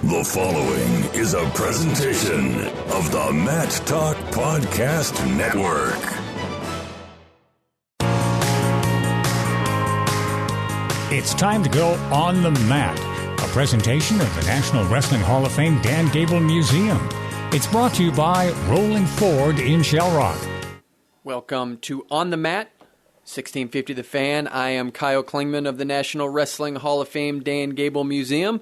The following is a presentation of the Mat Talk Podcast Network. It's time to go on the mat, a presentation of the National Wrestling Hall of Fame Dan Gable Museum. It's brought to you by Rolling Ford in Shell Rock. Welcome to On the Mat, 1650 The Fan. I am Kyle Klingman of the National Wrestling Hall of Fame Dan Gable Museum.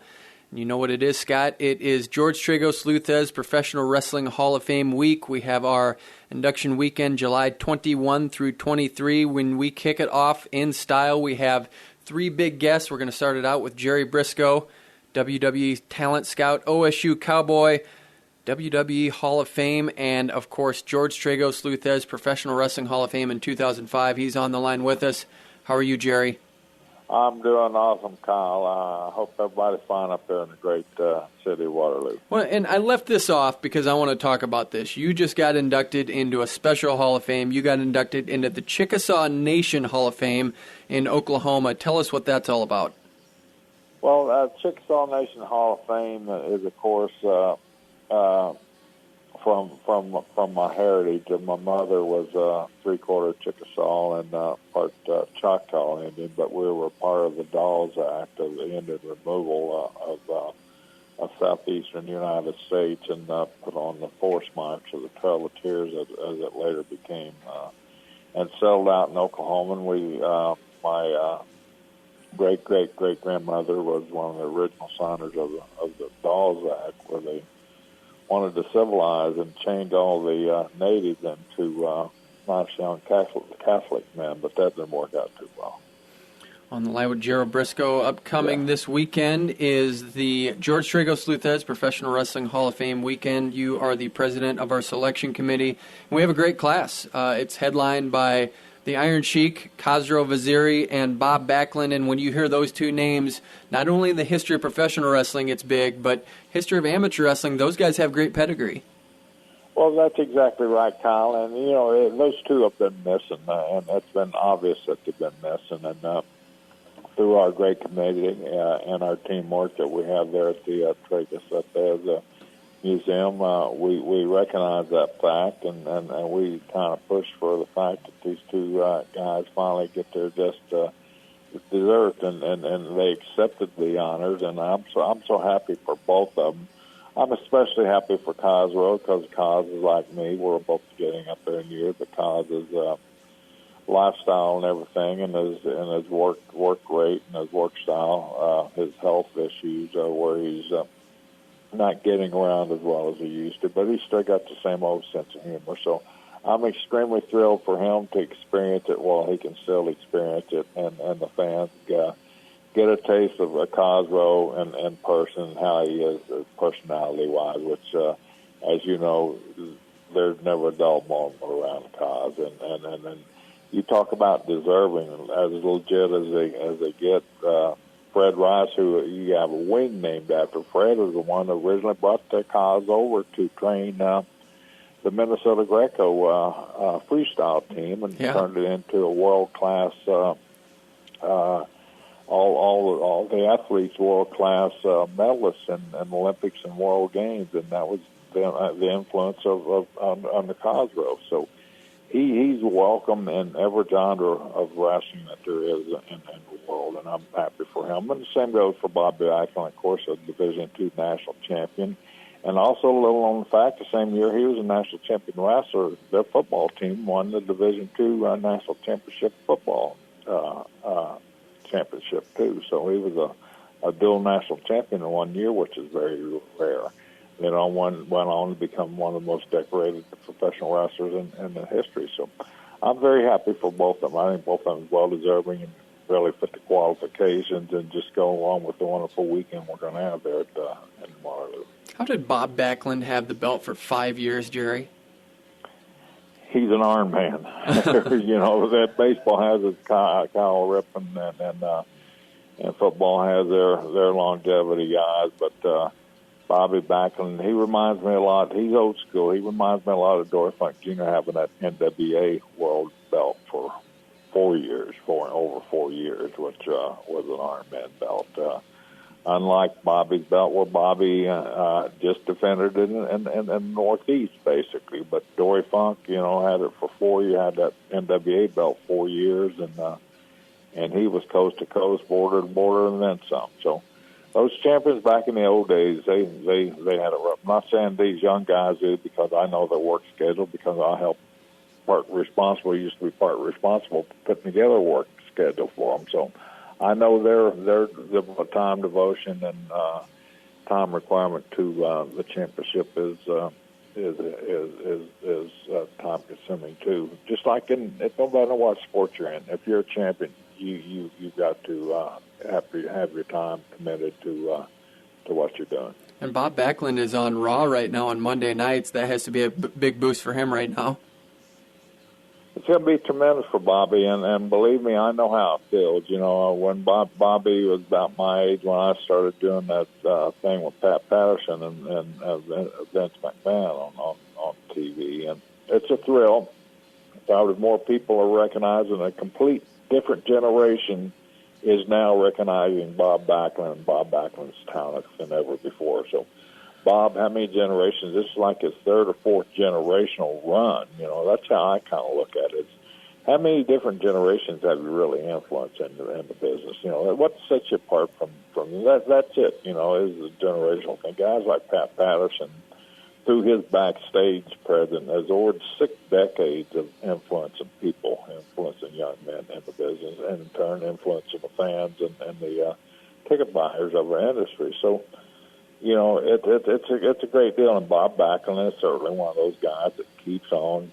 You know what it is, Scott. It is George Tragos Luthez Professional Wrestling Hall of Fame week. We have our induction weekend, July 21 through 23. When we kick it off in style, we have three big guests. We're going to start it out with Gerry Brisco, WWE Talent Scout, OSU Cowboy, WWE Hall of Fame, and, of course, George Tragos Luthez Professional Wrestling Hall of Fame in 2005. He's on the line with us. How are you, Gerry? I'm doing awesome, Kyle. I hope everybody's fine up there in the great city of Waterloo. Well, and I left this off because I want to talk about this. You just got inducted into a special Hall of Fame. You got inducted into the Chickasaw Nation Hall of Fame in Oklahoma. Tell us what that's all about. Well, Chickasaw Nation Hall of Fame is, of course, from my heritage. My mother was three-quarter Chickasaw and part Choctaw Indian, but we were part of the Dawes Act of the Indian removal of southeastern United States and put on the force march of the Trail of Tears as it later became, and settled out in Oklahoma. And my great-great-great-grandmother was one of the original signers of the Dawes Act, where they wanted to civilize and change all the natives into nice young Catholic men, but that didn't work out too well. On the line with Gerry Brisco, upcoming this weekend is the George Tragos Luthez Professional Wrestling Hall of Fame weekend. You are the president of our selection committee. We have a great class. It's headlined by the Iron Sheik, Khosrow Vaziri, and Bob Backlund. And when you hear those two names, not only in the history of professional wrestling it's big, but history of amateur wrestling, those guys have great pedigree. Well, that's exactly right, Kyle. And, you know, those two have been missing, and it's been obvious that they've been missing. And through our great committee and our teamwork that we have there at the Tragos Museum, we recognize that fact, and we kind of push for the fact that these two guys finally get their just deserved, and they accepted the honors, and I'm so happy for both of them. I'm especially happy for Khosrow because Kos is like me. We're both getting up there in years, but Kos's lifestyle and everything, and his work rate and his work style, his health issues, where he's not getting around as well as he used to, but he's still got the same old sense of humor. So I'm extremely thrilled for him to experience it while he can still experience it, and the fans get a taste of Khosrow in person, how he is personality-wise, which, as you know, there's never a dull moment around Kos. And you talk about deserving, as legit as they get. Fred Rice, who you have a wing named after Fred, was the one that originally brought the Kos over to train the Minnesota Greco freestyle team and turned it into a world-class, all the athletes world-class medalists in Olympics and World Games, and that was the influence on the Khosrow. So he's welcome in every genre of wrestling that there is in the world, and I'm happy for him. And the same goes for Bob Backlund, of course, a Division II national champion. And also a little known fact, the same year he was a national champion wrestler, their football team won the Division II national championship football championship, too. So he was a dual national champion in 1 year, which is very rare. Then went on to become one of the most decorated professional wrestlers in the history. So I'm very happy for both of them. I think both of them are well-deserving and really fit the qualifications and just go along with the wonderful weekend we're going to have there in Waterloo. How did Bob Backlund have the belt for 5 years, Gerry? He's an Iron Man. You know, that baseball has its Kyle Ripken and football has their longevity guys, but Bobby Backlund, he reminds me a lot. He's old school. He reminds me a lot of Dory Funk Jr. having that NWA world belt for over 4 years, which was an Iron Man belt. unlike Bobby's belt, where Bobby just defended it in the Northeast, basically. But Dory Funk, had it for 4 years, had that NWA belt 4 years, and he was coast to coast, border to border, and then some. So those champions back in the old days, they had it rough. I'm not saying these young guys do, because I know their work schedule, because I helped used to be part responsible for putting together a work schedule for them. So I know their time devotion and time requirement to the championship is time consuming too. Just like it no matter what sport you're in, if you're a champion, you've got to have your time committed to what you're doing. And Bob Backlund is on Raw right now on Monday nights. That has to be a big boost for him right now. It's going to be tremendous for Bobby, and believe me, I know how it feels. When Bobby was about my age, when I started doing that thing with Pat Patterson and Vince McMahon on TV, and it's a thrill. More people are recognizing a complete different generation is now recognizing Bob Backlund and Bob Backlund's talent than ever before. So, Bob, how many generations? This is like his third or fourth generational run. That's how I kind of look at it. How many different generations have you really influenced in the business? What sets you apart from that? That's it. Is the generational thing. Guys like Pat Patterson, through his backstage presence, has over 6 decades of influencing people, influencing young men in the business, and in turn influencing the fans and the ticket buyers of our industry. So, it's a great deal. And Bob Backlund is certainly one of those guys that keeps on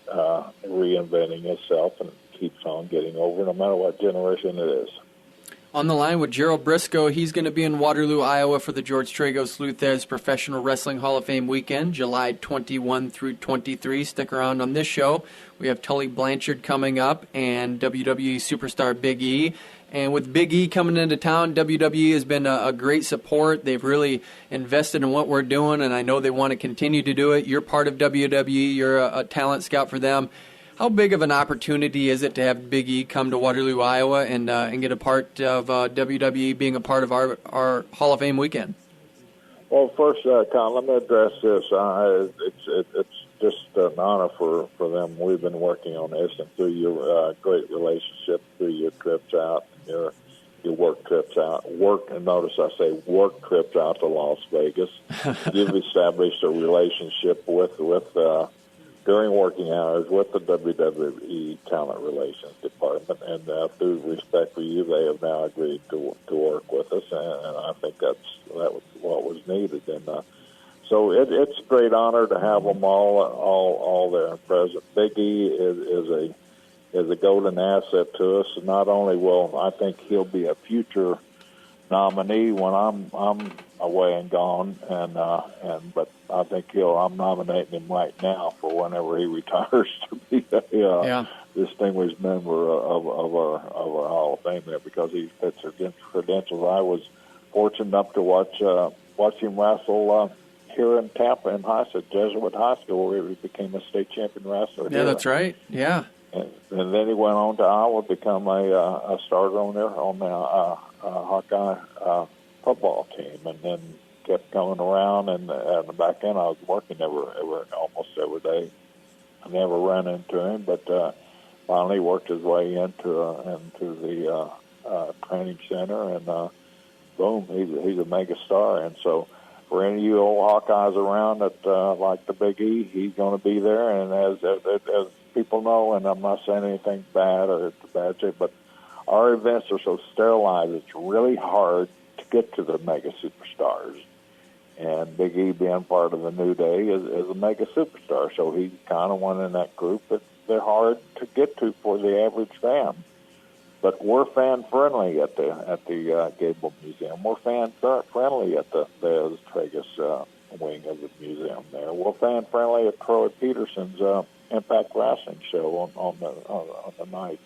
reinventing himself and keeps on getting over, no matter what generation it is. On the line with Gerald Brisco, he's going to be in Waterloo, Iowa for the George Tragos Luthez Professional Wrestling Hall of Fame weekend, July 21 through 23. Stick around on this show. We have Tully Blanchard coming up and WWE superstar Big E. And with Big E coming into town, WWE has been a great support. They've really invested in what we're doing, and I know they want to continue to do it. You're part of WWE. You're a talent scout for them. How big of an opportunity is it to have Big E come to Waterloo, Iowa, and get a part of WWE being a part of our Hall of Fame weekend? Well, first, Colin, let me address this. It's just an honor for them. We've been working on this, and through your great relationship, through your trips out, your work trips out. And notice I say work trips out to Las Vegas. You've established a relationship with during working hours with the WWE Talent Relations Department, and through respect for you, they have now agreed to work with us, and I think that was what was needed. And so it's a great honor to have them all there and present. Big E is a golden asset to us. Not only will I think he'll be a future nominee when I'm away and gone, but I think I'm nominating him right now for whenever he retires to be a distinguished member of our Hall of Fame there, because he fits against credentials. I was fortunate enough to watch him wrestle here in Tampa in Jesuit High School, where he became a state champion wrestler. Yeah, that's right. Yeah. And then he went on to Iowa, become a starter on the Hawkeye football team, and then kept coming around. And back then I was working almost every day. I never ran into him, but finally worked his way into the training center, and boom, he's a mega star. And so for any of you old Hawkeyes around that like the Big E, he's going to be there. And as people know, and I'm not saying anything bad or it's a bad shape, but our events are so sterilized, it's really hard to get to the mega superstars. And Big E, being part of the New Day, is a mega superstar. So he's kind of one in that group, but they're hard to get to for the average fan. But we're fan-friendly at the Gable Museum. We're fan-friendly at the Tragos wing of the museum there. We're fan-friendly at Troy Peterson's Impact Wrestling show on the night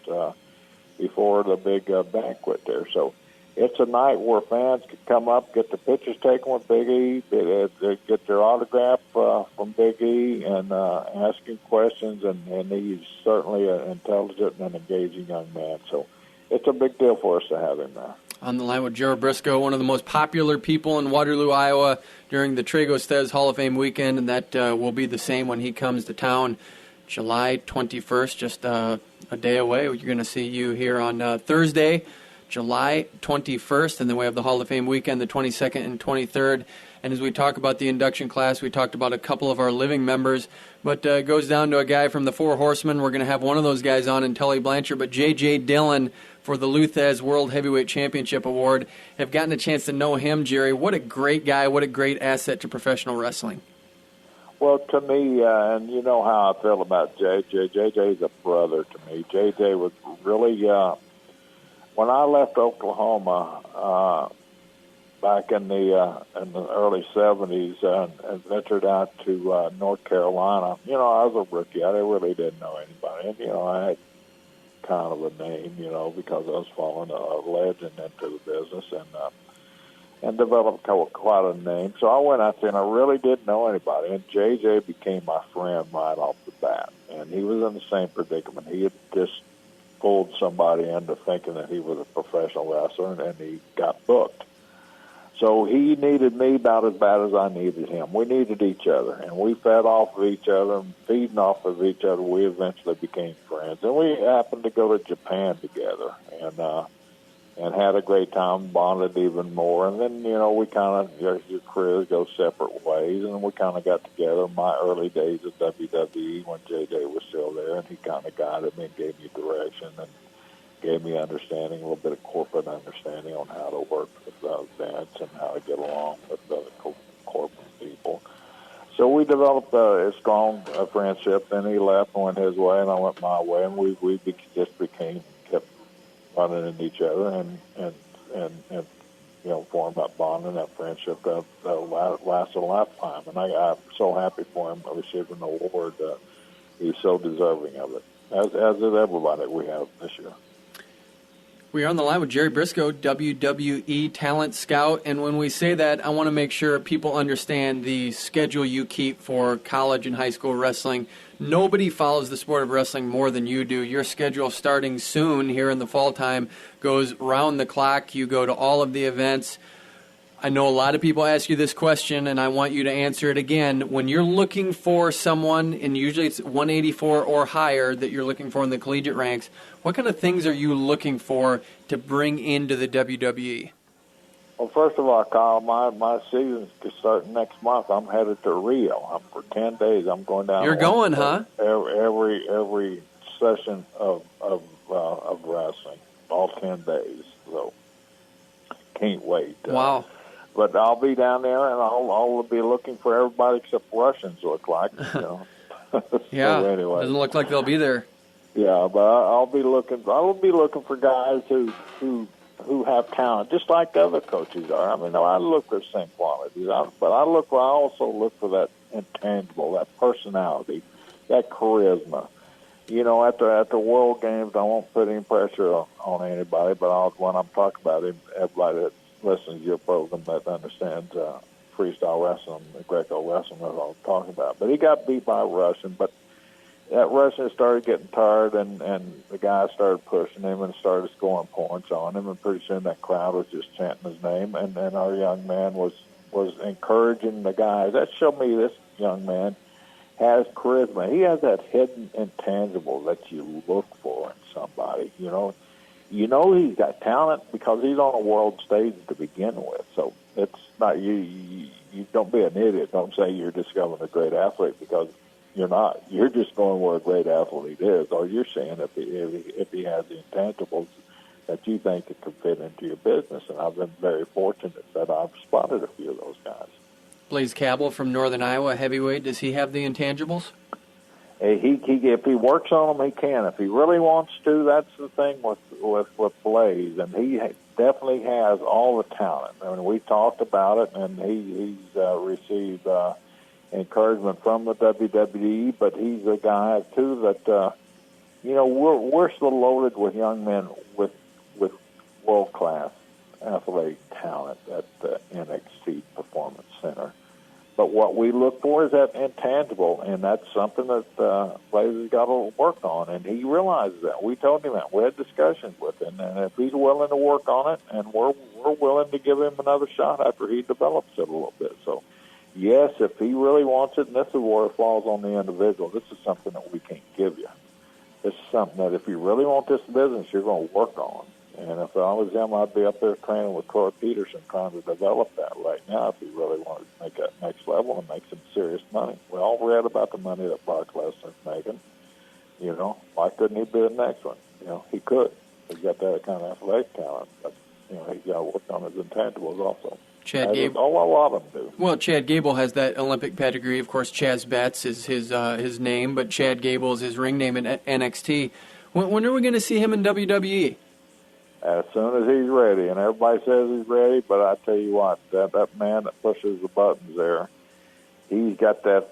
before the big banquet there. So it's a night where fans can come up, get their pictures taken with Big E, get their autograph from Big E, and ask him questions. And he's certainly an intelligent and engaging young man. So it's a big deal for us to have him there. On the line with Gerry Brisco, one of the most popular people in Waterloo, Iowa, during the Trago-Stez Hall of Fame weekend, and that will be the same when he comes to town July 21st, just a day away. You're going to see you here on Thursday, July 21st, and then we have the Hall of Fame weekend, the 22nd and 23rd. And as we talk about the induction class, we talked about a couple of our living members, but it goes down to a guy from the Four Horsemen. We're going to have one of those guys on in Tully Blanchard, but J.J. Dillon for the Luthez World Heavyweight Championship Award. Have gotten a chance to know him, Gerry. What a great guy, what a great asset to professional wrestling. Well, to me, and you know how I feel about JJ. JJ's a brother to me. JJ was really, when I left Oklahoma back in the early 70s and ventured out to North Carolina, you know, I was a rookie. I really didn't know anybody. And, you know, I had kind of a name, you know, because I was following a legend into the business and developed quite a name. So I went out there, and I really didn't know anybody. And JJ became my friend right off the bat. And he was in the same predicament. He had just fooled somebody into thinking that he was a professional wrestler, and he got booked. So he needed me about as bad as I needed him. We needed each other, and we fed off of each other, and feeding off of each other, we eventually became friends. And we happened to go to Japan together, and had a great time, bonded even more. And then, you know, we kind of, your careers go separate ways, and we kind of got together in my early days at WWE when JJ was still there, and he kind of guided me and gave me direction and gave me understanding, a little bit of corporate understanding on how to work with events and how to get along with corporate people. So we developed a strong friendship. Then he left and went his way, and I went my way, and we kept running into each other and you know, formed that bond and that friendship that lasted a lifetime. And I'm so happy for him receiving the award. He's so deserving of it, as is everybody we have this year. We are on the line with Gerry Brisco, WWE Talent Scout, and when we say that, I want to make sure people understand the schedule you keep for college and high school wrestling. Nobody follows the sport of wrestling more than you do. Your schedule starting soon here in the fall time goes round the clock. You go to all of the events. I know a lot of people ask you this question, and I want you to answer it again. When you're looking for someone, and usually it's 184 or higher that you're looking for in the collegiate ranks, what kind of things are you looking for to bring into the WWE? Well, first of all, Kyle, my season's starting next month. I'm headed to Rio. For 10 days. I'm going down. You're going, huh? Every session of wrestling, all 10 days. So can't wait. Wow. But I'll be down there, and I'll be looking for everybody except Russians, look like. You know. Yeah. So anyway, doesn't look like they'll be there. Yeah, but I'll be looking for guys who have talent, just like other coaches are. I mean, I look for the same qualities, but I also look for that intangible, that personality, that charisma. You know, at the World Games, I won't put any pressure on anybody, but when I'm talking about him, everybody that listens to your program that understands freestyle wrestling, the Greco wrestling, that's what I'm talking about. But he got beat by a Russian, but that Russian started getting tired, and the guy started pushing him and started scoring points on him, and pretty soon that crowd was just chanting his name, and then our young man was encouraging the guys. That showed me this young man has charisma. He has that hidden intangible that you look for in somebody. You know he's got talent because he's on a world stage to begin with. So it's not you don't be an idiot. Don't say you're discovering a great athlete, because you're not. You're just going where a great athlete is, or you're saying if he has the intangibles that you think that could fit into your business. And I've been very fortunate that I've spotted a few of those guys. Blaze Cabell from Northern Iowa, heavyweight. Does he have the intangibles? He if he works on them, he can. If he really wants to, that's the thing with Blaze, and he definitely has all the talent. I mean, we talked about it, and he's received encouragement from the WWE, but he's a guy too that we're still loaded with young men with world class athletic talent at the NXT Performance Center. But But what we look for is that intangible, and that's something that Blaze got to work on, and he realizes that. We told him that. We had discussions with him, and if he's willing to work on it, and we're willing to give him another shot after he develops it a little bit. So, yes, if he really wants it, and this is where it falls on the individual, this is something that we can't give you. This is something that if you really want this business, you're going to work on. And if I was him, I'd be up there training with Troy Peterson trying to develop that right now if he really wanted to make that next level and make some serious money. We all read about the money that Brock Lesnar's making. You know, why couldn't he be the next one? You know, he could. He's got that kind of athletic talent. But, you know, he's got to work on his intangibles also. Chad Gable. Oh, a lot of them do. Well, Chad Gable has that Olympic pedigree. Of course, Chaz Betts is his name, but Chad Gable is his ring name in NXT. When are we going to see him in WWE? As soon as he's ready, and everybody says he's ready, but I tell you what, that man that pushes the buttons there, he's got that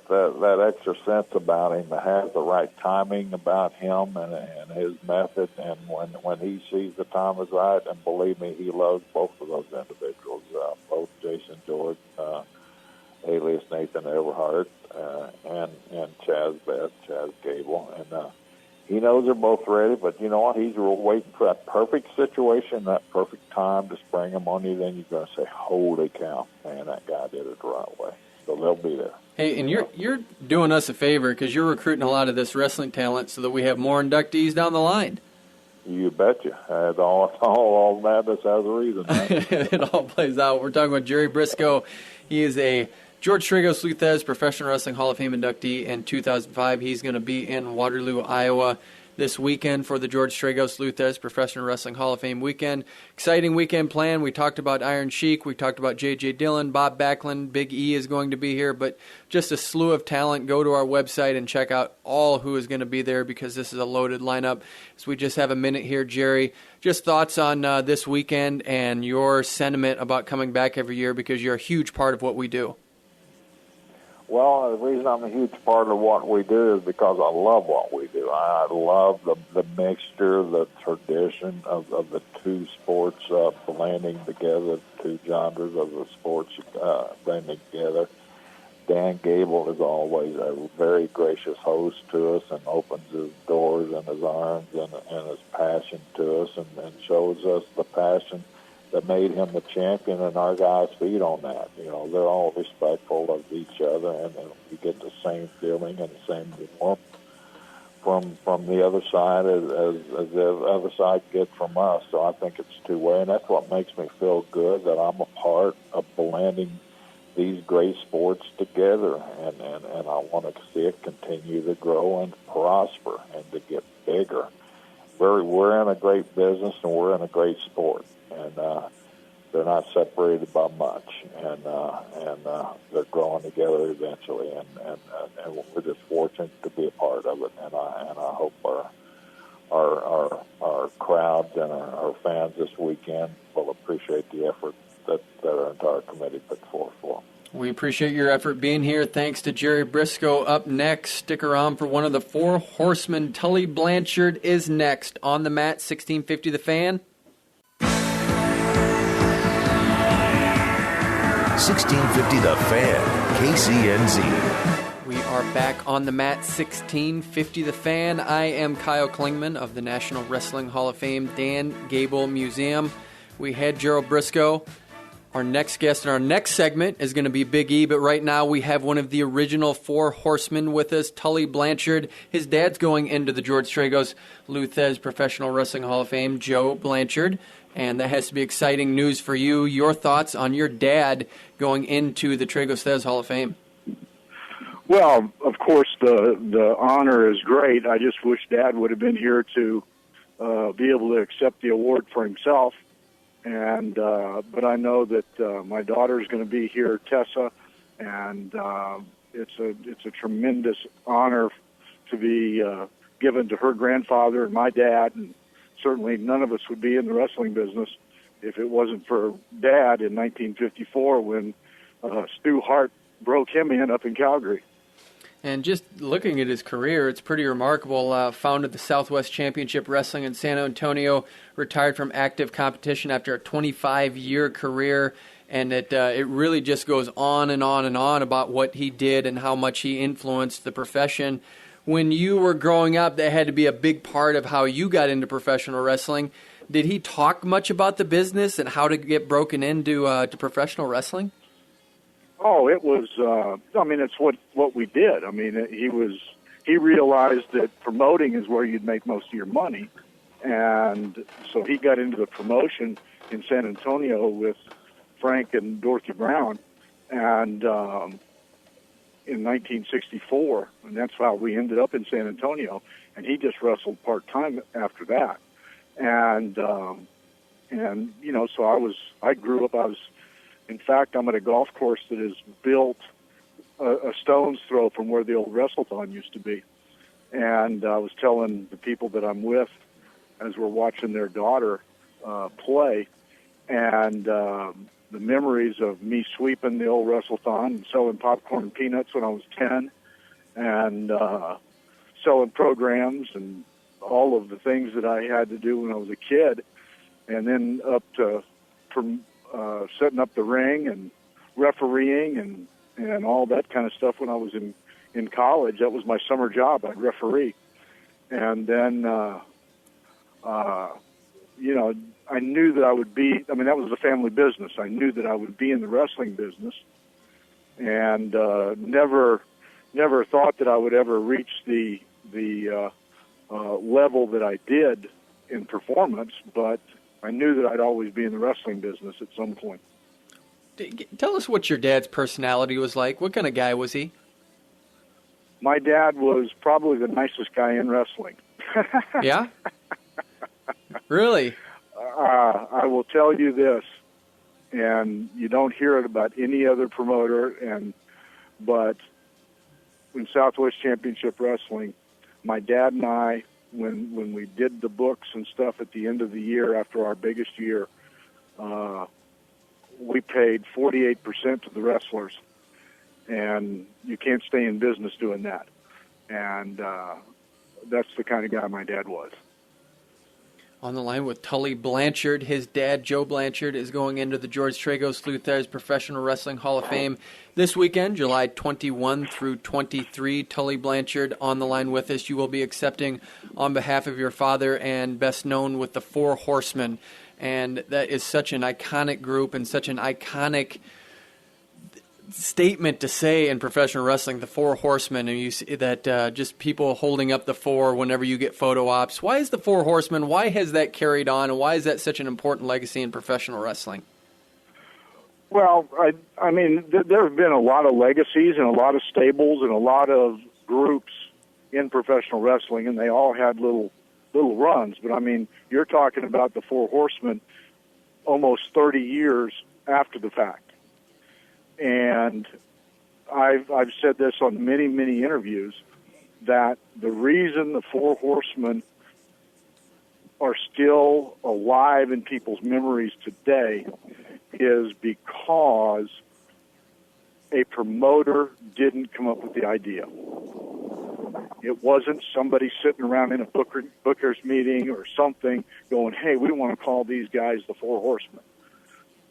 extra sense about him that has the right timing about him and his method, and when he sees the time is right, and believe me, he loves both of those individuals, both Jason George, alias Nathan Everhart, and Chaz Betts, Chaz Gable, and he knows they're both ready, but you know what? He's waiting for that perfect situation, that perfect time to spring them on you. Then you're going to say, holy cow, man, that guy did it the right way. So they'll be there. Hey, and you're doing us a favor because you're recruiting a lot of this wrestling talent so that we have more inductees down the line. You betcha. All madness has a reason. It all plays out. We're talking about Gerry Brisco. He is a George Trigos Luthez Professional Wrestling Hall of Fame inductee in 2005. He's going to be in Waterloo, Iowa this weekend for the George Trigos Luthez Professional Wrestling Hall of Fame weekend. Exciting weekend plan. We talked about Iron Sheik. We talked about J.J. Dillon. Bob Backlund. Big E is going to be here. But just a slew of talent. Go to our website and check out all who is going to be there because this is a loaded lineup. So we just have a minute here, Gerry. Just thoughts on this weekend and your sentiment about coming back every year because you're a huge part of what we do. Well, the reason I'm a huge part of what we do is because I love what we do. I love the mixture, the tradition of the two sports blending together, two genres of the sports blending together. Dan Gable is always a very gracious host to us and opens his doors and his arms and his passion to us and shows us the passion that made him the champion, and our guys feed on that. You know, they're all respectful of each other, and we get the same feeling and the same warmth from the other side as the other side gets from us. So I think it's two-way, and that's what makes me feel good, that I'm a part of blending these great sports together, and I want to see it continue to grow and prosper and to get bigger. We're in a great business, and we're in a great sport. And they're not separated by much, and they're growing together eventually, and we're just fortunate to be a part of it. And I hope our crowds and our fans this weekend will appreciate the effort that our entire committee put forth for. We appreciate your effort being here. Thanks to Gerry Brisco. Up next, stick around for one of the four horsemen. Tully Blanchard is next on the mat. 1650 The Fan. 1650 The Fan, KCNZ. We are back on the mat, 1650 The Fan. I am Kyle Klingman of the National Wrestling Hall of Fame Dan Gable Museum. We had Gerald Brisco. Our next guest in our next segment is going to be Big E, but right now we have one of the original four horsemen with us, Tully Blanchard. His dad's going into the George Trigos Luthez Professional Wrestling Hall of Fame, Joe Blanchard. And that has to be exciting news for you. Your thoughts on your dad going into the Trigos Luthez Hall of Fame? Well, of course, the honor is great. I just wish Dad would have been here to be able to accept the award for himself. And but I know that my daughter's going to be here, Tessa, and it's a tremendous honor to be given to her grandfather and my dad. And certainly none of us would be in the wrestling business if it wasn't for Dad in 1954 when Stu Hart broke him in up in Calgary. And just looking at his career, it's pretty remarkable. Founded the Southwest Championship Wrestling in San Antonio, retired from active competition after a 25-year career, And it really just goes on and on and on about what he did and how much he influenced the profession. When you were growing up, that had to be a big part of how you got into professional wrestling. Did he talk much about the business and how to get broken into to professional wrestling? Oh, it was. It's what we did. He realized that promoting is where you'd make most of your money, and so he got into the promotion in San Antonio with Frank and Dorothy Brown, and in 1964, and that's how we ended up in San Antonio. And he just wrestled part-time after that, and so I grew up. In fact, I'm at a golf course that is built a stone's throw from where the old Wrestleton used to be. And I was telling the people that I'm with as we're watching their daughter play, and the memories of me sweeping the old Wrestleton and selling popcorn and peanuts when I was 10, and selling programs and all of the things that I had to do when I was a kid, and then up to from setting up the ring and refereeing and all that kind of stuff when I was in college. That was my summer job. I'd referee. And then, I knew that I would be, that was the family business. I knew that I would be in the wrestling business, and never thought that I would ever reach the level that I did in performance, but I knew that I'd always be in the wrestling business at some point. Tell us what your dad's personality was like. What kind of guy was he? My dad was probably the nicest guy in wrestling. Yeah? Really? I will tell you this, and you don't hear it about any other promoter, but in Southwest Championship Wrestling, my dad and I, when we did the books and stuff at the end of the year after our biggest year, we paid 48% to the wrestlers, and you can't stay in business doing that. And that's the kind of guy my dad was. On the line with Tully Blanchard. His dad, Joe Blanchard, is going into the George Tragos Luther's Professional Wrestling Hall of Fame this weekend, July 21 through 23. Tully Blanchard on the line with us. You will be accepting on behalf of your father, and best known with the Four Horsemen. And that is such an iconic group and such an iconic statement to say in professional wrestling, the Four Horsemen, and you see that just people holding up the four whenever you get photo ops. Why is the Four Horsemen? Why has that carried on, and why is that such an important legacy in professional wrestling? Well, there have been a lot of legacies and a lot of stables and a lot of groups in professional wrestling, and they all had little runs. But you're talking about the Four Horsemen almost 30 years after the fact. And I've said this on many, many interviews, that the reason the Four Horsemen are still alive in people's memories today is because a promoter didn't come up with the idea. It wasn't somebody sitting around in a booker's meeting or something going, hey, we want to call these guys the Four Horsemen.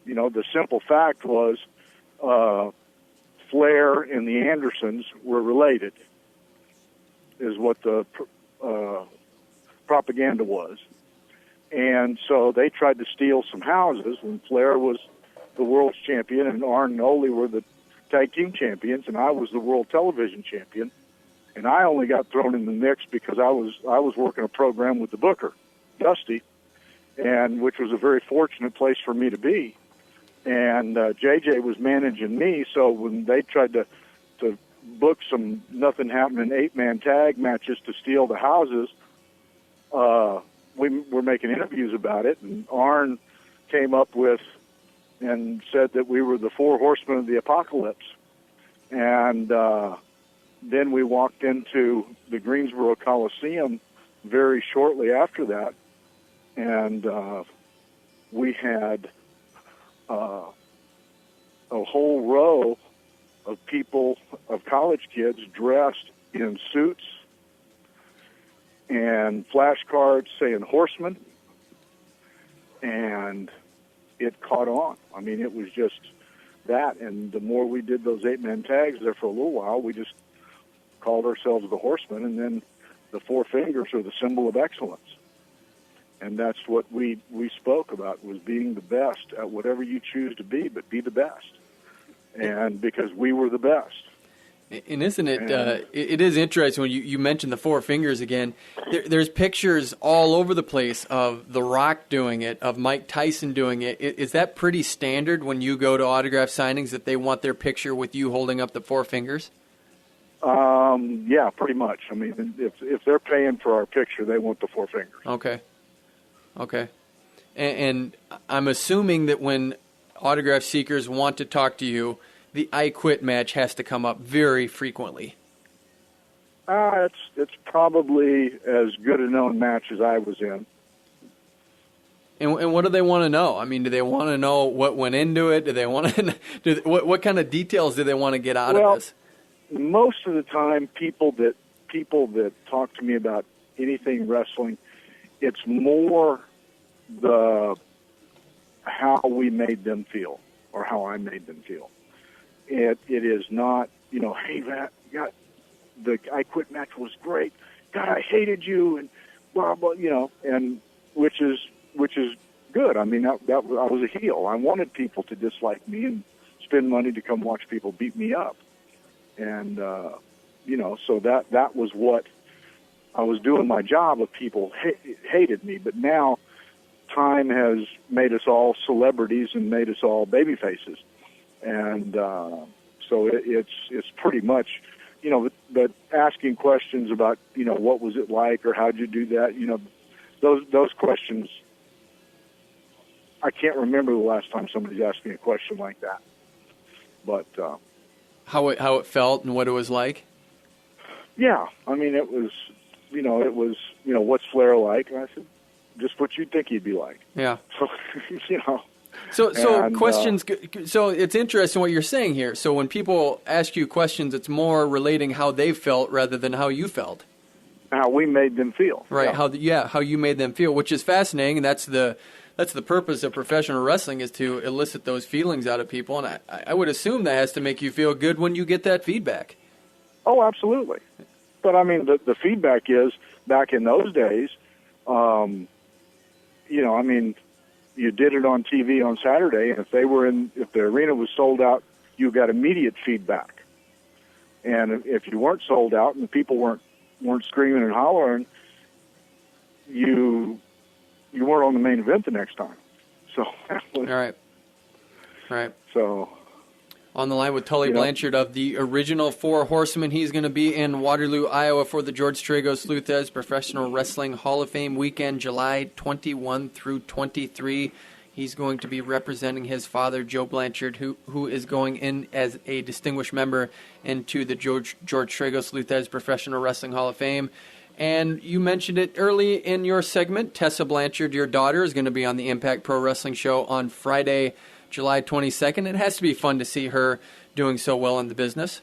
The simple fact was, Flair and the Andersons were related, is what the propaganda was. And so they tried to steal some houses when Flair was the world's champion and Arn and Ole were the tag team champions, and I was the world television champion. And I only got thrown in the mix because I was working a program with the booker, Dusty, and which was a very fortunate place for me to be. And JJ was managing me, so when they tried to book some nothing happening 8-man tag matches to steal the houses, we were making interviews about it, and Arn came up with and said that we were the Four Horsemen of the Apocalypse. And then we walked into the Greensboro Coliseum very shortly after that, and we had a whole row of people, of college kids, dressed in suits and flashcards saying Horsemen, and it caught on. I mean, it was just that, and the more we did those 8-man tags there for a little while, we just called ourselves the Horsemen, and then the 4 fingers are the symbol of excellence. And that's what we spoke about, was being the best at whatever you choose to be, but be the best. And because we were the best. And isn't it, it is interesting when you mentioned the 4 fingers again. There's pictures all over the place of The Rock doing it, of Mike Tyson doing it. Is that pretty standard when you go to autograph signings, that they want their picture with you holding up the 4 fingers? Yeah, pretty much. I mean, if they're paying for our picture, they want the 4 fingers. Okay. And I'm assuming that when autograph seekers want to talk to you, the I Quit match has to come up very frequently. It's probably as good a known match as I was in. And what do they want to know? I mean, do they want to know what went into it? Do they want to? What kind of details do they want to get out of this? Most of the time, people that talk to me about anything wrestling, it's more how we made them feel, or how I made them feel. It is not, hey, Matt, God, the I Quit match was great. God, I hated you, and blah blah, and which is good. I mean, I was a heel. I wanted people to dislike me and spend money to come watch people beat me up. And, so that was what I was doing, my job. Of people hated me. But now time has made us all celebrities and made us all baby faces. And so it's pretty much, but asking questions about, what was it like, or how'd you do that? Those questions, I can't remember the last time somebody's asked me a question like that. But how it felt and what it was like? Yeah, I mean, it was, what's Flair like? And I said, just what you'd think he'd be like. Yeah. So, So questions. So it's interesting what you're saying here. So when people ask you questions, it's more relating how they felt rather than how you felt. How we made them feel. Right. Yeah. How you made them feel, which is fascinating, and that's the purpose of professional wrestling, is to elicit those feelings out of people. And I would assume that has to make you feel good when you get that feedback. Oh, absolutely. But I mean, the feedback is, back in those days, you did it on TV on Saturday, and if the arena was sold out, you got immediate feedback. And if you weren't sold out and people weren't screaming and hollering, you weren't on the main event the next time. So all right. So on the line with Tully Blanchard of the original 4 Horsemen. He's going to be in Waterloo, Iowa for the George Tragos Luthez Professional Wrestling Hall of Fame weekend, July 21 through 23. He's going to be representing his father, Joe Blanchard, who is going in as a distinguished member into the George Tragos Luthez Professional Wrestling Hall of Fame. And you mentioned it early in your segment, Tessa Blanchard, your daughter, is going to be on the Impact Pro Wrestling show on Friday, July 22nd. It has to be fun to see her doing so well in the business.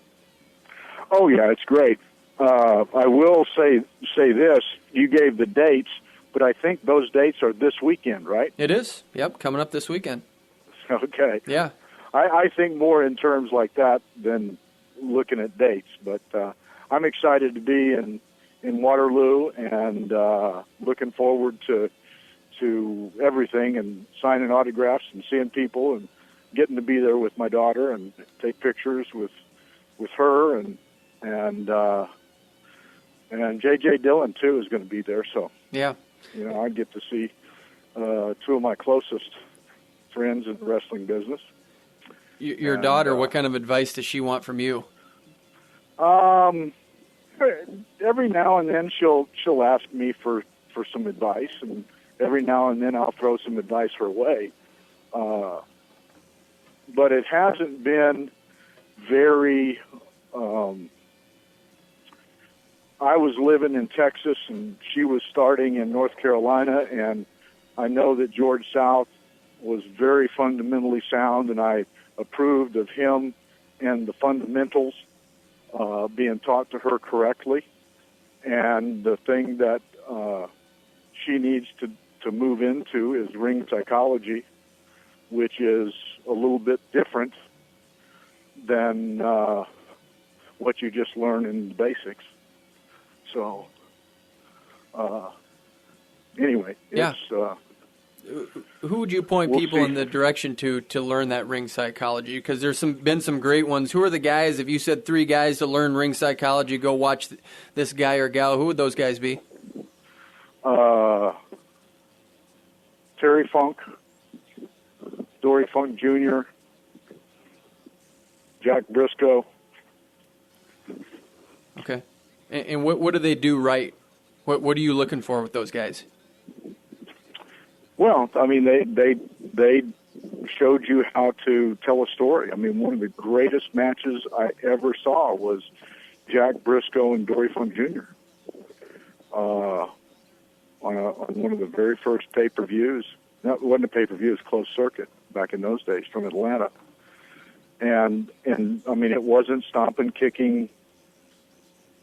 Oh, yeah, it's great. I will say this. You gave the dates, but I think those dates are this weekend, right? It is. Yep, coming up this weekend. Okay. Yeah. I think more in terms like that than looking at dates. But I'm excited to be in Waterloo and looking forward to everything, and signing autographs and seeing people and getting to be there with my daughter and take pictures with her and J.J. Dillon too is going to be there. So yeah, I get to see 2 of my closest friends in the wrestling business. Your daughter, what kind of advice does she want from you? Every now and then she'll ask me for some advice, and every now and then I'll throw some advice her way. But it hasn't been very... I was living in Texas, and she was starting in North Carolina, and I know that George South was very fundamentally sound, and I approved of him and the fundamentals being taught to her correctly. And the thing that she needs to move into is ring psychology, which is a little bit different than what you just learn in the basics. So, anyway, yeah. it's... Who would you point people in the direction to learn that ring psychology? Because there's been some great ones. Who are the guys, if you said 3 guys to learn ring psychology, go watch this guy or gal, who would those guys be? Terry Funk, Dory Funk Jr., Jack Brisco. Okay. And what do they do right? What are you looking for with those guys? Well, I mean, they showed you how to tell a story. I mean, one of the greatest matches I ever saw was Jack Brisco and Dory Funk Jr. On one of the very first pay-per-views. No, it wasn't a pay-per-view; it was closed circuit back in those days from Atlanta. And I mean, it wasn't stomping, kicking.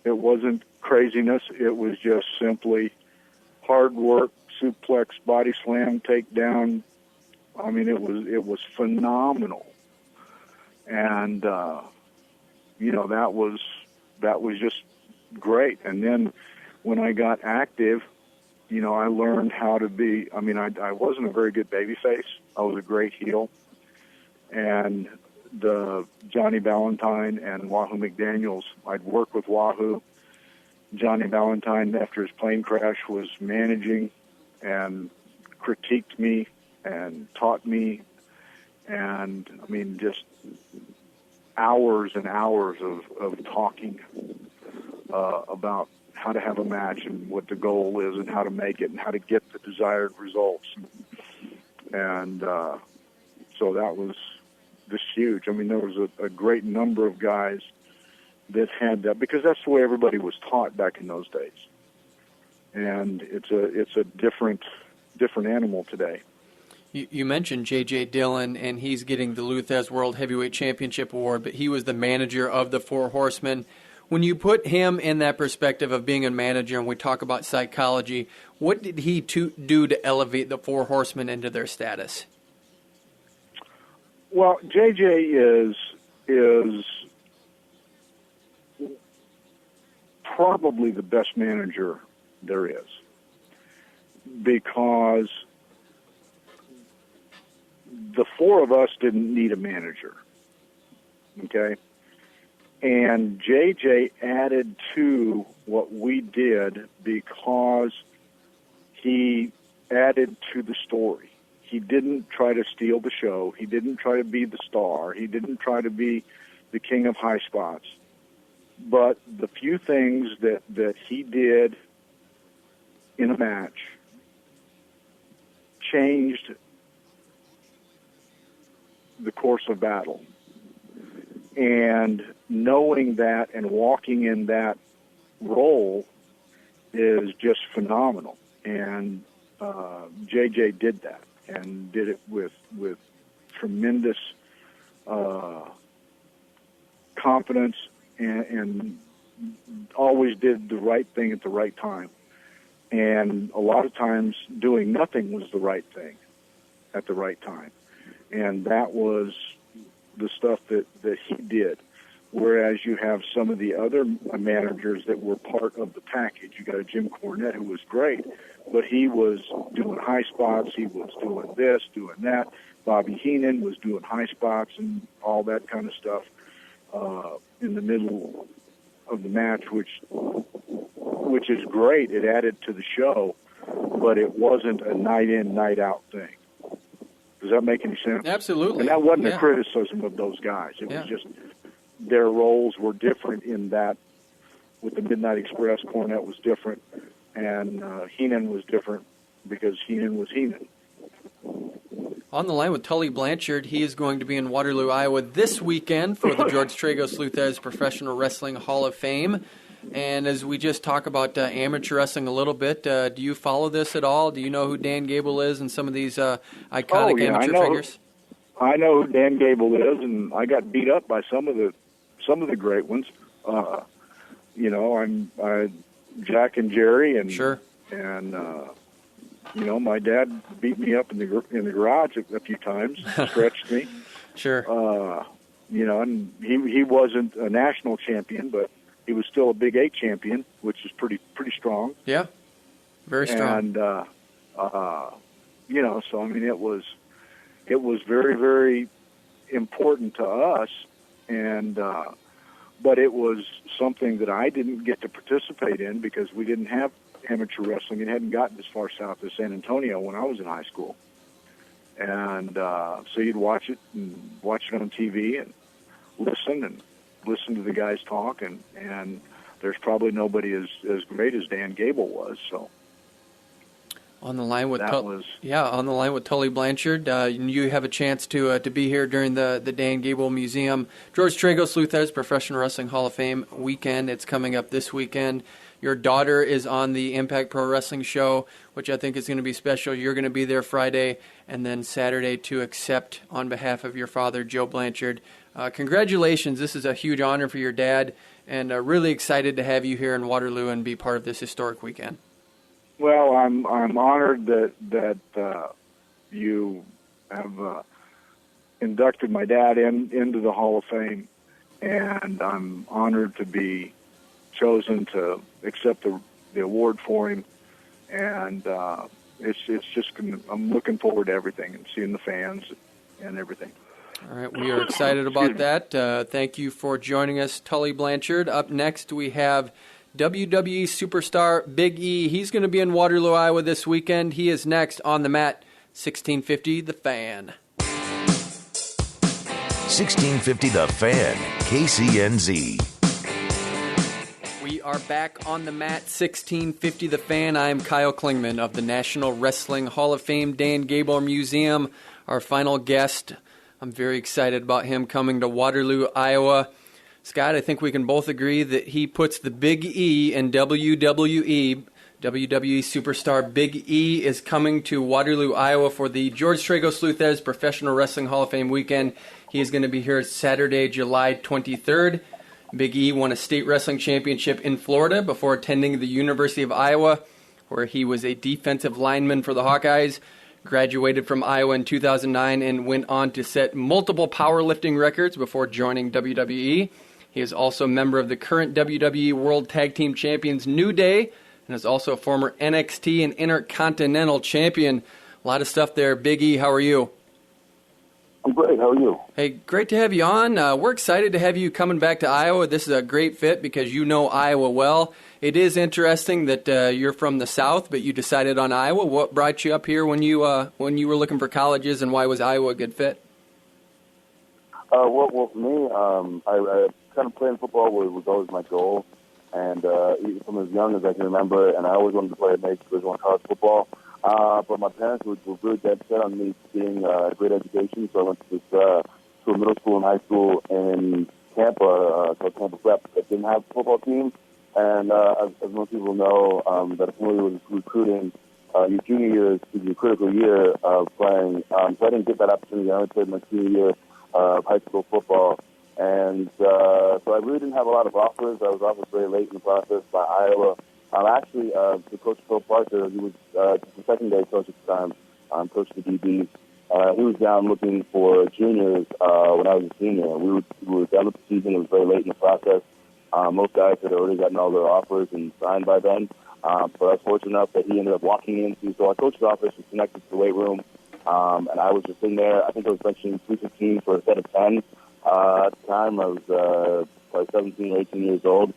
It wasn't craziness. It was just simply hard work. Suplex, body slam, takedown. I mean, it was phenomenal, and you know, that was just great. And then when I got active, you know, I learned how to be. I mean, I wasn't a very good babyface. I was a great heel, and the Johnny Valentine and Wahoo McDaniels. I'd work with Wahoo. Johnny Valentine, after his plane crash, was managing and critiqued me and taught me, and I mean, just hours and hours of talking about how to have a match and what the goal is and how to make it and how to get the desired results. And so that was just huge. I mean, there was a great number of guys that had that, because that's the way everybody was taught back in those days. And it's a different animal today. You mentioned J.J. Dillon, and he's getting the Luthez World Heavyweight Championship Award, but he was the manager of the Four Horsemen. When you put him in that perspective of being a manager, and we talk about psychology, what did he do to elevate the Four Horsemen into their status? Well, J.J. is probably the best manager there is, because the four of us didn't need a manager, okay? And JJ added to what we did because he added to the story. He didn't try to steal the show. He didn't try to be the star. He didn't try to be the king of high spots. But the few things that he did in a match changed the course of battle. And knowing that and walking in that role is just phenomenal. And JJ did that, and did it with tremendous confidence, and always did the right thing at the right time. And a lot of times doing nothing was the right thing at the right time. And that was the stuff that he did. Whereas you have some of the other managers that were part of the package. You got a Jim Cornette, who was great, but he was doing high spots. He was doing this, doing that. Bobby Heenan was doing high spots and all that kind of stuff in the middle of the match, which is great. It added to the show, but it wasn't a night in, night out thing. Does that make any sense? Absolutely. And that wasn't a criticism of those guys. It was just their roles were different in that. With the Midnight Express, Cornette was different, and Heenan was different because Heenan was Heenan. On the line with Tully Blanchard, he is going to be in Waterloo, Iowa this weekend for the George Tragos Luthez Professional Wrestling Hall of Fame. And as we just talk about amateur wrestling a little bit, do you follow this at all? Do you know who Dan Gable is and some of these iconic amateur figures? I know who Dan Gable is, and I got beat up by some of the great ones. You know, I'm Jack and Gerry, and sure, and my dad beat me up in the garage a few times, stretched me. Sure. And he wasn't a national champion, but he was still a Big 8 champion, which is pretty strong. Yeah, very strong. And so I mean, it was very, very important to us, and but it was something that I didn't get to participate in because we didn't have amateur wrestling. It hadn't gotten as far south as San Antonio when I was in high school, and so you'd watch it on TV and listen to the guys talk, and there's probably nobody as great as Dan Gable was. So on the line with on the line with Tully Blanchard. You have a chance to be here during the Dan Gable Museum George Tragos Luthez Professional Wrestling Hall of Fame weekend. It's coming up this weekend. Your daughter is on the Impact Pro Wrestling show, which I think is going to be special. You're going to be there Friday and then Saturday to accept on behalf of your father, Joe Blanchard. Congratulations. This is a huge honor for your dad, and really excited to have you here in Waterloo and be part of this historic weekend. Well, I'm honored that you have inducted my dad into the Hall of Fame, and I'm honored to be chosen to accept the award for him, and it's just I'm looking forward to everything and seeing the fans and everything. All right, we are excited about that. Thank you for joining us, Tully Blanchard. Up next, we have WWE superstar Big E. He's going to be in Waterloo, Iowa this weekend. He is next on the mat, 1650 The Fan. 1650 The Fan, KCNZ. We are back on the mat, 1650 The Fan. I am Kyle Klingman of the National Wrestling Hall of Fame Dan Gable Museum. Our final guest, I'm very excited about him coming to Waterloo, Iowa. Scott, I think we can both agree that he puts the Big E in WWE. WWE superstar Big E is coming to Waterloo, Iowa for the George Tragos Luthez Professional Wrestling Hall of Fame weekend. He is going to be here Saturday, July 23rd. Big E won a state wrestling championship in Florida before attending the University of Iowa, where he was a defensive lineman for the Hawkeyes. Graduated from Iowa in 2009 and went on to set multiple powerlifting records before joining WWE. He is also a member of the current WWE World Tag Team Champions New Day and is also a former NXT and Intercontinental Champion. A lot of stuff there. Big E, how are you? I'm great. How are you? Hey, great to have you on. We're excited to have you coming back to Iowa. This is a great fit because you know Iowa well. It is interesting that you're from the South, but you decided on Iowa. What brought you up here when you were looking for colleges, and why was Iowa a good fit? Well, for me, I kind of playing football was always my goal, and even from as young as I can remember, and I always wanted to play Major Division I college football. But my parents were really dead set on me getting a great education, so I went to a middle school and high school in Tampa, called Tampa Prep, that didn't have a football team. And as most people know, that I'm familiar with recruiting, your junior year is your critical year of playing. So I didn't get that opportunity. I only played my senior year of high school football. And so I really didn't have a lot of offers. I was offered very late in the process by Iowa. Actually, the coach, Phil Parker, he was the secondary coach at the time, coach the DBs. He was down looking for juniors when I was a senior. We were down with the season. It was very late in the process. Most guys had already gotten all their offers and signed by then. But I was fortunate enough that he ended up walking into. So our coach's office was connected to the weight room, and I was just in there. I think I was benching 315 for a set of 10. At the time, I was like 17 or 18 years old.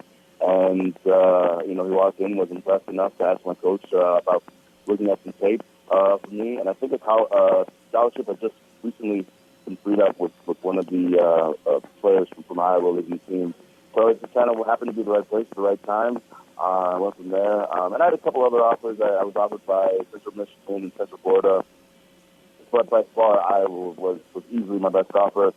And, he walked in, was impressed enough to ask my coach about looking at some tape for me. And I think a scholarship had just recently been freed up with one of the players from Iowa leading the team. So it just kind of happened to be the right place at the right time. I went from there. And I had a couple other offers. I was offered by Central Michigan and Central Florida. But by far, Iowa was easily my best offer.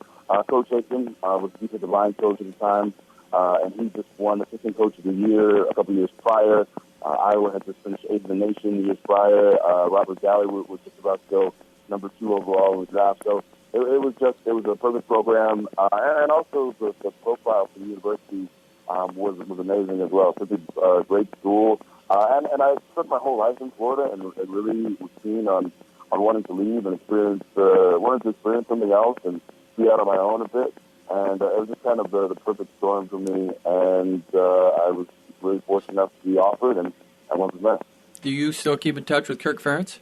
Coach Aiken was the defensive line coach at the time. And he just won Assistant Coach of the Year a couple years prior. Iowa had just finished 8th in the nation years prior. Robert Galley was just about to go number 2 overall in the draft. So it was a perfect program. And also the profile for the university was amazing as well. Such a great school. And I spent my whole life in Florida and really was keen on wanting to leave and wanted to experience something else and be out on my own a bit. And it was just kind of the perfect storm for me. And I was really fortunate enough to be offered, and I went from there. Do you still keep in touch with Kirk Ferentz?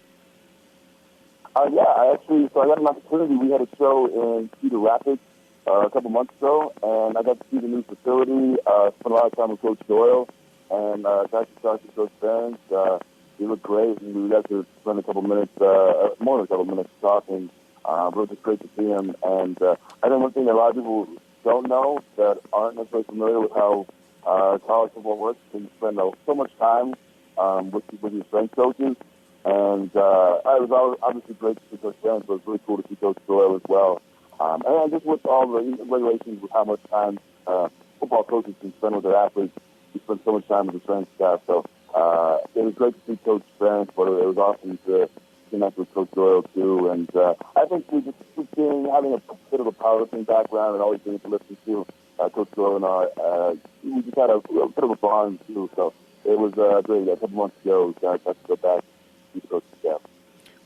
Yeah, so I got an opportunity. We had a show in Cedar Rapids a couple months ago, and I got to see the new facility, spent a lot of time with Coach Doyle, and got to talk to Coach Ferentz. He looked great, and we got to spend a couple minutes, more than a couple minutes talking. But it was just great to see him. And I think one thing that a lot of people don't know that aren't necessarily familiar with how college football works, you spend so much time with your strength coaches. And it was obviously great to see Coach Ferentz, but it was really cool to see Coach Doyle as well. And just with all the regulations with how much time football coaches can spend with their athletes, we spend so much time with the strength staff. So it was great to see Coach Ferentz, but it was awesome to connect with Coach Doyle too. And I think we just having a bit of a powerlifting background and always being to listen to Coach Doyle and I, we just had a bit of a bond too. So it was great. A couple months ago, I got to go back to the coaching staff.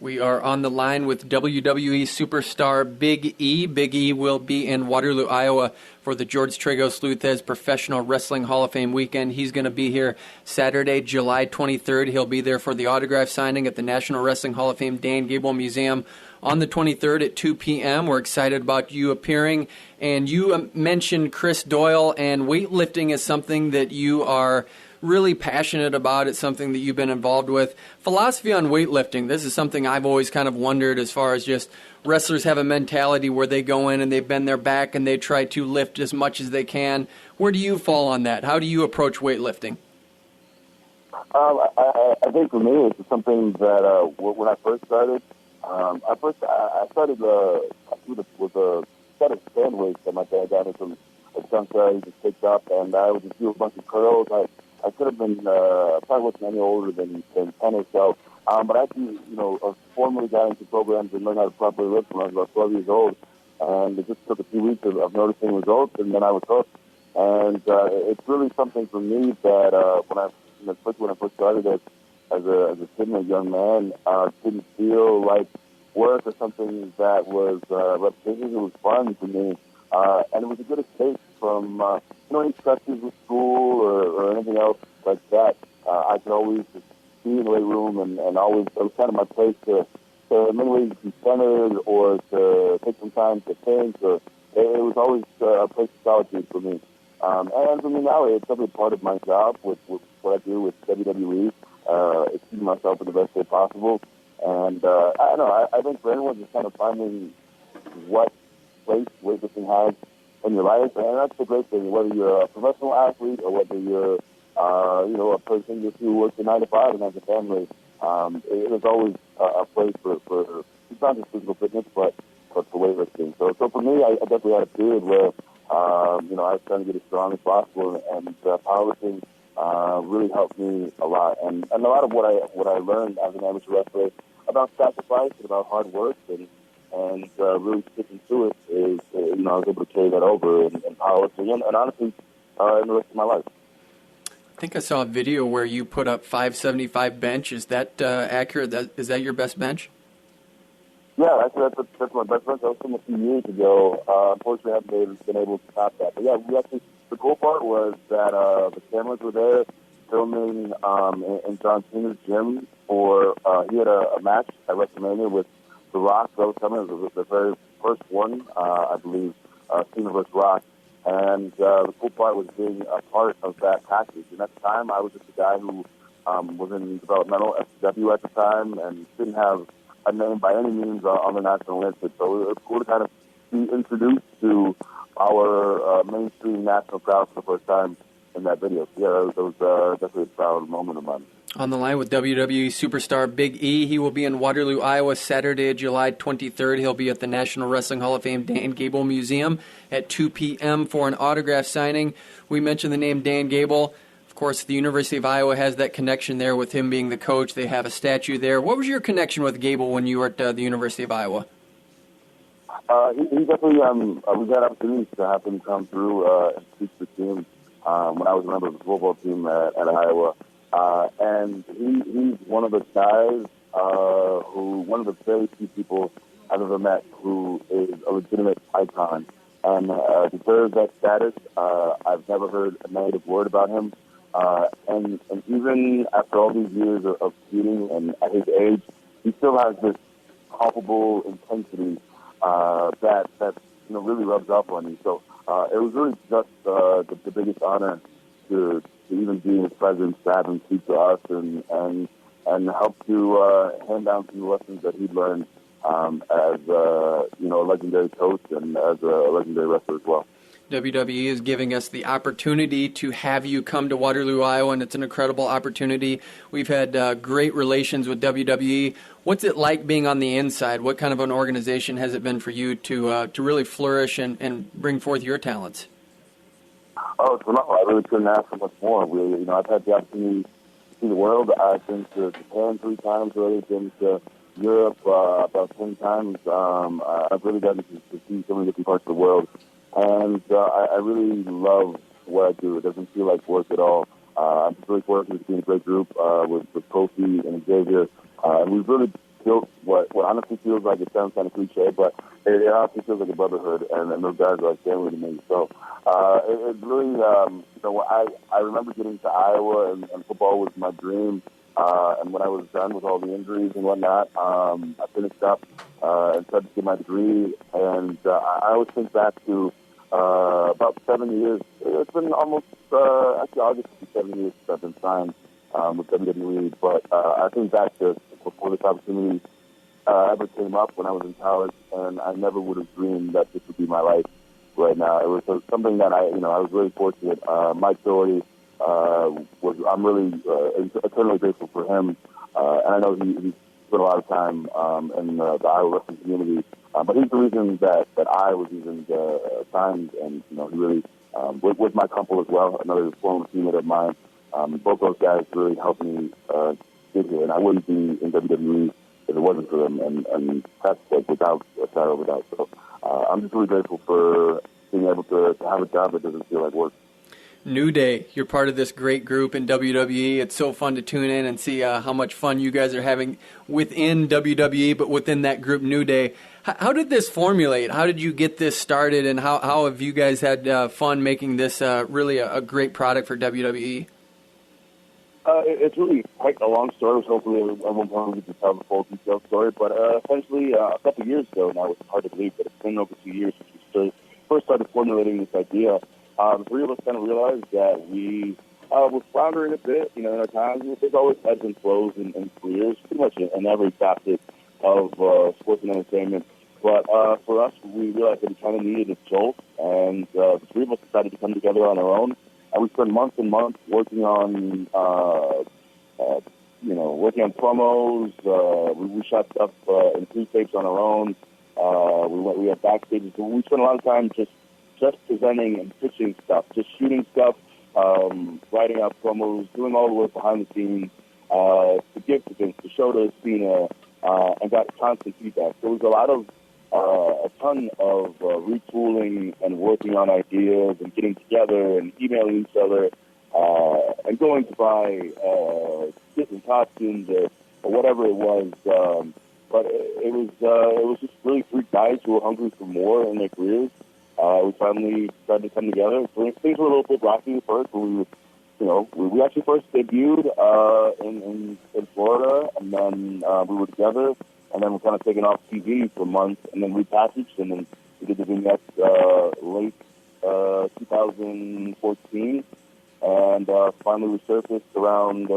We are on the line with WWE superstar Big E. Big E will be in Waterloo, Iowa for the George Tragos Luthez Professional Wrestling Hall of Fame weekend. He's going to be here Saturday, July 23rd. He'll be there for the autograph signing at the National Wrestling Hall of Fame Dan Gable Museum on the 23rd at 2 p.m. We're excited about you appearing. And you mentioned Chris Doyle, and weightlifting is something that you are really passionate about. It's something that you've been involved with. Philosophy on weightlifting, this is something I've always kind of wondered, as far as just wrestlers have a mentality where they go in and they bend their back and they try to lift as much as they can. Where do you fall on that? How do you approach weightlifting? I think for me, it's something that when I first started, I started with a set of stand weights that my dad got me from a junkyard. He just picked up, and I would just do a bunch of curls. I could have been probably wasn't any older than 10 or so. But I actually, formally got into programs and learned how to properly lift when I was about 12 years old. And it just took a few weeks of noticing results, and then I was hooked. And it's really something for me that especially when I first started as a kid and a young man, didn't feel like work or something that was repetitious. It was fun to me. And it was a good escape from any stresses with school or anything else like that. I could always just be in the weight room and always, it was kind of my place to in many ways be centered or to take some time to think. It was always a place of solitude for me. And for me now, it's definitely part of my job with what I do with WWE. It's keeping myself in the best way possible. And I don't know, I think for anyone just kind of finding what place weightlifting has in your life, and that's the great thing, whether you're a professional athlete or whether you're a person just who works a 9 to 5 and has a family. It is always a place for it's not just physical fitness, but for weightlifting. So for me, I definitely had a period where I was trying to get as strong as possible, and powerlifting really helped me a lot. And a lot of what I learned as an amateur wrestler about sacrifice and about hard work and really sticking to it is, I was able to carry that over in powerlifting and honestly in the rest of my life. I think I saw a video where you put up 575 bench. Is that accurate? Is that your best bench? Yeah, actually, that's my best bench. That was from a few years ago. Unfortunately, I haven't been able to top that. But yeah, the cool part was that the cameras were there filming in John Cena's gym for he had a match at WrestleMania with The Rock. That was coming. It was the very first one, I believe, Cena vs. Rock. And the cool part was being a part of that package. And at the time, I was just a guy who was in developmental SW at the time and didn't have a name by any means on the national list. So it was cool to kind of be introduced to our mainstream national crowd for the first time in that video. So yeah, that was definitely a proud moment of mine. On the line with WWE superstar Big E. He will be in Waterloo, Iowa, Saturday, July 23rd. He'll be at the National Wrestling Hall of Fame Dan Gable Museum at 2 p.m. for an autograph signing. We mentioned the name Dan Gable. Of course, the University of Iowa has that connection there with him being the coach. They have a statue there. What was your connection with Gable when you were at the University of Iowa? He definitely, we've had opportunities to have him come through and speak to the team. When I was a member of the football team at Iowa, And he's one of the guys one of the very few people I've ever met who is a legitimate icon and deserves that status. I've never heard a negative word about him. And even after all these years of feuding and at his age, he still has this palpable intensity that really rubs off on you. So it was really just the biggest honor to even be in his presence, to have him speak to us and help to hand down some lessons that he'd learned as a legendary coach and as a legendary wrestler as well. WWE is giving us the opportunity to have you come to Waterloo, Iowa, and it's an incredible opportunity. We've had great relations with WWE. What's it like being on the inside? What kind of an organization has it been for you to really flourish and bring forth your talents? Oh, it's phenomenal. I really couldn't ask for much more. I've had the opportunity to see the world. I've been to Japan 3 times already, been to Europe about 10 times. I've really gotten to see so many different parts of the world. And I really love what I do. It doesn't feel like work at all. I'm just really fortunate to be in a great group with Kofi and Xavier. And we've really built what honestly feels like, it sounds kind of cliche, but it honestly feels like a brotherhood, and those guys are like family to me. So it really, I remember getting to Iowa, and football was my dream. And when I was done with all the injuries and whatnot, I finished up and started to get my degree. And I always think back to about 7 years. It's been almost, actually August will be 7 years since I've been signed with WWE. But I think back to before this opportunity ever came up when I was in college, and I never would have dreamed that this would be my life right now. It was something that I was really fortunate. Mike Doherty, I'm really eternally grateful for him, and I know he spent a lot of time in the Iowa wrestling community, but he's the reason that I was even signed, and he really with my couple as well, another former teammate of mine. Both those guys really helped me get here, and I wouldn't be in WWE if it wasn't for them, and that's like without a shadow of a doubt. So I'm just really grateful for being able to have a job that doesn't feel like work. New Day, you're part of this great group in WWE. It's so fun to tune in and see how much fun you guys are having within WWE, but within that group, New Day. How did this formulate? How did you get this started, and how have you guys had fun making this really a great product for WWE? It's really quite a long story, so hopefully at one point we can tell the full detailed story. But essentially, a couple of years ago, now it's hard to believe, but it's been over 2 years since we first started formulating this idea. The three of us kind of realized that we were floundering a bit, in our times. There's always ebbs and flows in careers, pretty much in every facet of sports and entertainment. But for us, we realized that we kind of needed a jolt, and the three of us decided to come together on our own. And we spent months and months working on, working on promos. We shot stuff in 3 tapes on our own. We had backstage. So we spent a lot of time just presenting and pitching stuff, just shooting stuff, writing out promos, doing all the work behind the scenes to give to things, to show to Cena, and got constant feedback. There was a ton of retooling and working on ideas and getting together and emailing each other and going to buy different costumes or whatever it was. But it was just really 3 guys who were hungry for more in their careers. We finally started to come together. Things were a little bit rocky at first, but we actually first debuted in Florida, and then we were together, and then we're kind of taken off TV for months, and then repackaged, and then we did the vignettes late 2014, and finally resurfaced around,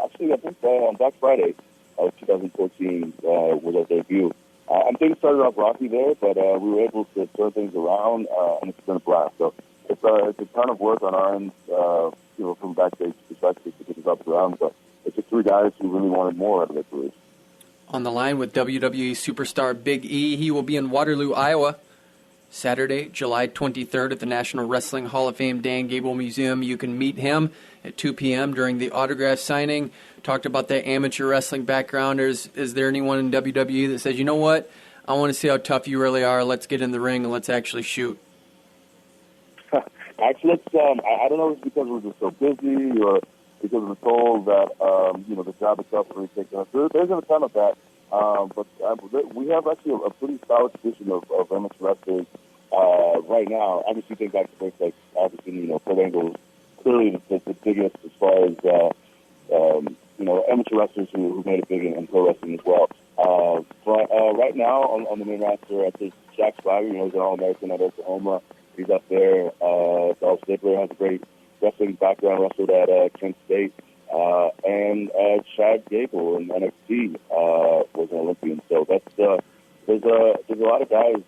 actually I think on Black Friday of 2014 was our debut. And things started off rocky there, but we were able to turn things around, and it's been a blast. So it's a ton of work on our end, from backstage perspective to get us up around. But it's just 3 guys who really wanted more out of their careers. On the line with WWE superstar Big E, he will be in Waterloo, Iowa, Saturday, July 23rd at the National Wrestling Hall of Fame Dan Gable Museum. You can meet him at 2 p.m. during the autograph signing. Talked about that amateur wrestling background. Is there anyone in WWE that says, you know what, I want to see how tough you really are. Let's get in the ring and let's actually shoot? Actually, I don't know if it's because we're just so busy or because of the toll that, the job itself really takes on us. There's a ton of that. But we have actually a pretty solid tradition of amateur wrestlers right now. Obviously, think back to things like, obviously, Kurt Angle is clearly the biggest as far as, amateur wrestlers who made it big in pro wrestling as well. But right now on the main roster, there's Jack Swagger, he's an All-American at Oklahoma. He's up there. Dolph Ziggler has a great wrestling background, wrestled at Kent State. And Chad Gable in NXT was an Olympian. So there's a lot of guys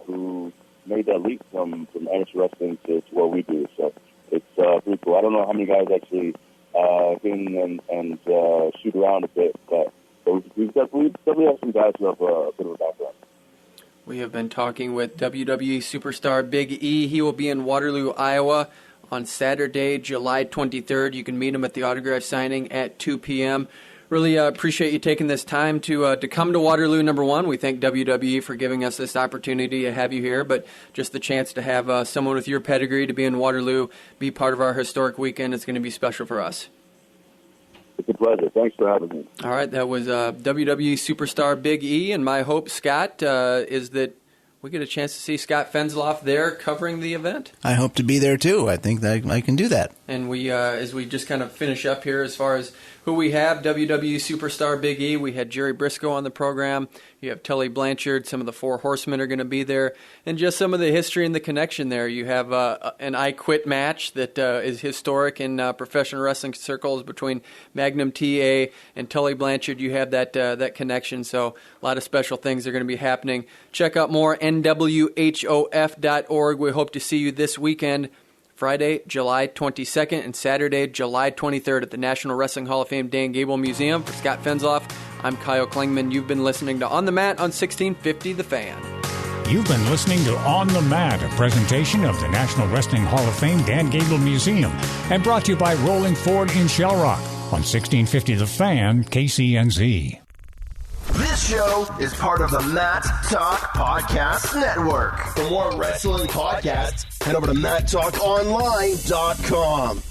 who made that leap from amateur wrestling to what we do. So it's pretty cool. I don't know how many guys actually get in and shoot around a bit, but we definitely have some guys who have a bit of a background. We have been talking with WWE superstar Big E. He will be in Waterloo, Iowa on Saturday, July 23rd. You can meet him at the autograph signing at 2 p.m. Really appreciate you taking this time to come to Waterloo, number one. We thank WWE for giving us this opportunity to have you here, but just the chance to have someone with your pedigree to be in Waterloo, be part of our historic weekend, it's going to be special for us. It's a pleasure. Thanks for having me. All right, that was WWE superstar Big E, and my hope, Scott, is that we get a chance to see Scott Fensloff there covering the event. I hope to be there, too. I think that I can do that. And we, as we just kind of finish up here as far as who we have, WWE superstar Big E, we had Gerry Brisco on the program. You have Tessa Blanchard. Some of the four Horsemen are going to be there. And just some of the history and the connection there. You have an I Quit match that is historic in professional wrestling circles between Magnum TA and Tully Blanchard. You have that connection. So a lot of special things are going to be happening. Check out more nwhof.org. We hope to see you this weekend, Friday, July 22nd, and Saturday, July 23rd at the National Wrestling Hall of Fame Dan Gable Museum. For Scott Fensloff, I'm Kyle Klingman. You've been listening to On the Mat on 1650 The Fan. You've been listening to On the Mat, a presentation of the National Wrestling Hall of Fame Dan Gable Museum, and brought to you by Rolling Ford in Shell Rock on 1650 The Fan, KCNZ. This show is part of the Matt Talk Podcast Network. For more wrestling podcasts, head over to MattTalkOnline.com.